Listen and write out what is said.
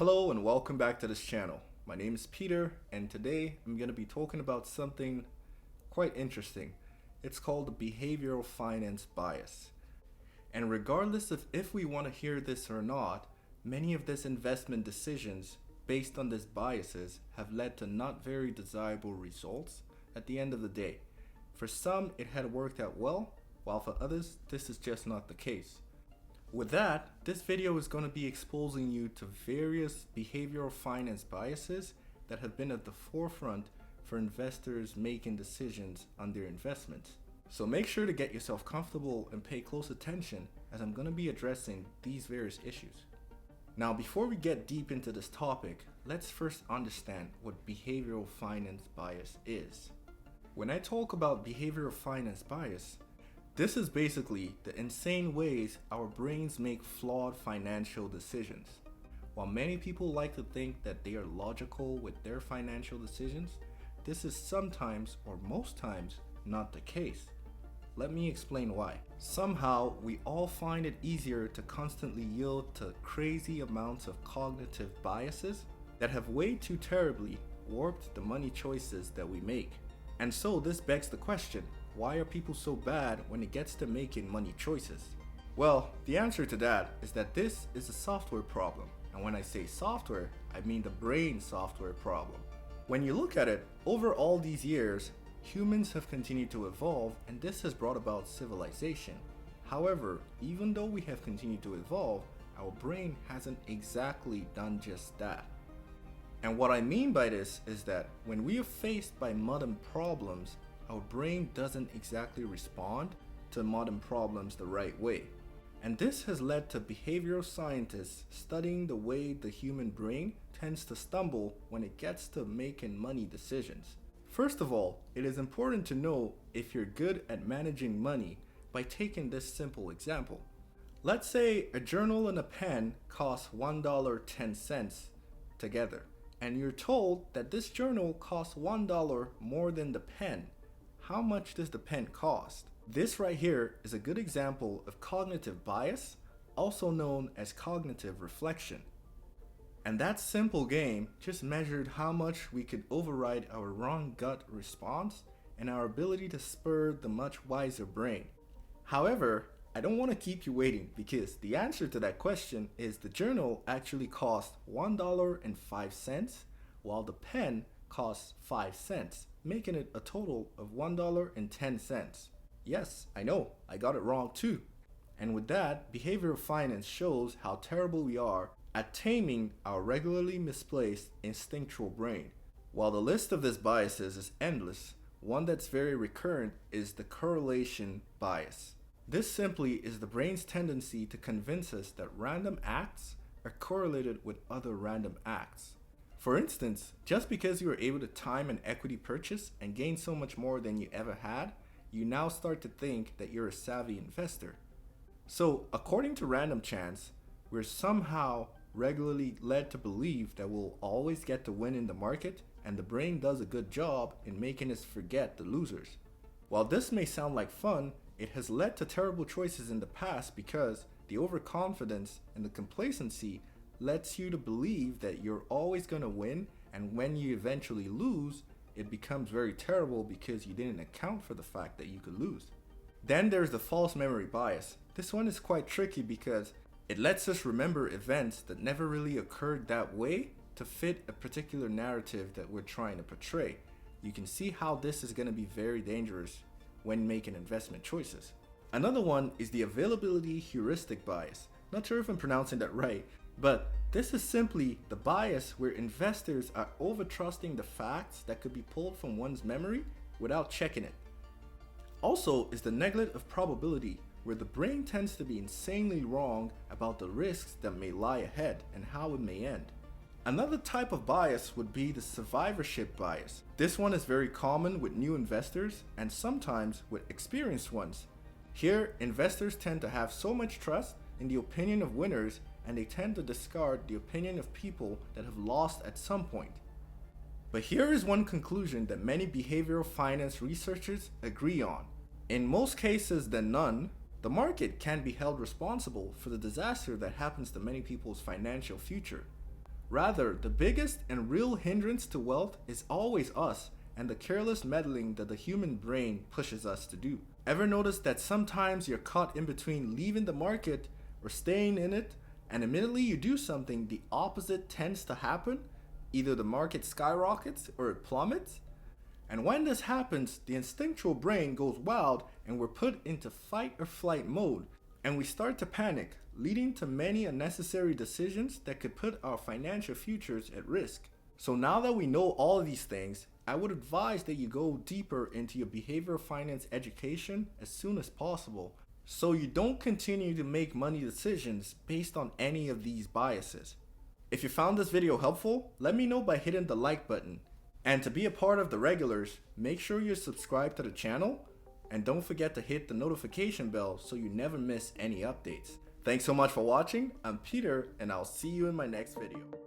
Hello and welcome back to this channel. My name is Peter and today I'm going to be talking about something quite interesting. It's called the behavioral finance bias. And regardless of if we want to hear this or not, many of these investment decisions based on these biases have led to not very desirable results at the end of the day. For some, it had worked out well, while for others, this is just not the case. With that, this video is going to be exposing you to various behavioral finance biases that have been at the forefront for investors making decisions on their investments. So make sure to get yourself comfortable and pay close attention as I'm going to be addressing these various issues. Now, before we get deep into this topic, let's first understand what behavioral finance bias is. When I talk about behavioral finance bias, this is basically the insane ways our brains make flawed financial decisions. While many people like to think that they are logical with their financial decisions, this is sometimes or most times not the case. Let me explain why. Somehow, we all find it easier to constantly yield to crazy amounts of cognitive biases that have way too terribly warped the money choices that we make. And so this begs the question, why are people so bad when it gets to making money choices? Well, the answer to that is that this is a software problem. And when I say software, I mean the brain software problem. When you look at it, over all these years, humans have continued to evolve and this has brought about civilization. However, even though we have continued to evolve, our brain hasn't exactly done just that. And what I mean by this is that when we are faced by modern problems, our brain doesn't exactly respond to modern problems the right way. And this has led to behavioral scientists studying the way the human brain tends to stumble when it gets to making money decisions. First of all, it is important to know if you're good at managing money by taking this simple example. Let's say a journal and a pen cost $1.10 together, and you're told that this journal costs $1 more than the pen. How much does the pen cost? This right here is a good example of cognitive bias, also known as cognitive reflection. And that simple game just measured how much we could override our wrong gut response and our ability to spur the much wiser brain. However, I don't want to keep you waiting because the answer to that question is the journal actually cost $1.05 while the pen costs 5 cents, making it a total of $1.10. Yes, I know, I got it wrong too. And with that, behavioral finance shows how terrible we are at taming our regularly misplaced instinctual brain. While the list of these biases is endless, one that's very recurrent is the correlation bias. This simply is the brain's tendency to convince us that random acts are correlated with other random acts. For instance, just because you were able to time an equity purchase and gain so much more than you ever had, you now start to think that you're a savvy investor. So, according to random chance, we're somehow regularly led to believe that we'll always get to win in the market, and the brain does a good job in making us forget the losers. While this may sound like fun, it has led to terrible choices in the past because the overconfidence and the complacency lets you to believe that you're always going to win, and when you eventually lose, it becomes very terrible because you didn't account for the fact that you could lose. Then there's the false memory bias. This one is quite tricky because it lets us remember events that never really occurred that way to fit a particular narrative that we're trying to portray. You can see how this is going to be very dangerous when making investment choices. Another one is the availability heuristic bias. Not sure if I'm pronouncing that right, but this is simply the bias where investors are over-trusting the facts that could be pulled from one's memory without checking it. Also is the neglect of probability, where the brain tends to be insanely wrong about the risks that may lie ahead and how it may end. Another type of bias would be the survivorship bias. This one is very common with new investors and sometimes with experienced ones. Here, investors tend to have so much trust in the opinion of winners and they tend to discard the opinion of people that have lost at some point. But here is one conclusion that many behavioral finance researchers agree on. In most cases than none, the market can be held responsible for the disaster that happens to many people's financial future. Rather, the biggest and real hindrance to wealth is always us and the careless meddling that the human brain pushes us to do. Ever notice that sometimes you're caught in between leaving the market or staying in it, and immediately you do something, the opposite tends to happen? Either the market skyrockets or it plummets? And when this happens, the instinctual brain goes wild and we're put into fight or flight mode, and we start to panic, leading to many unnecessary decisions that could put our financial futures at risk. So now that we know all of these things, I would advise that you go deeper into your behavioral finance education as soon as possible, so you don't continue to make money decisions based on any of these biases. If you found this video helpful, let me know by hitting the like button. And to be a part of the regulars, make sure you're subscribed to the channel, and don't forget to hit the notification bell so you never miss any updates. Thanks so much for watching. I'm Peter, and I'll see you in my next video.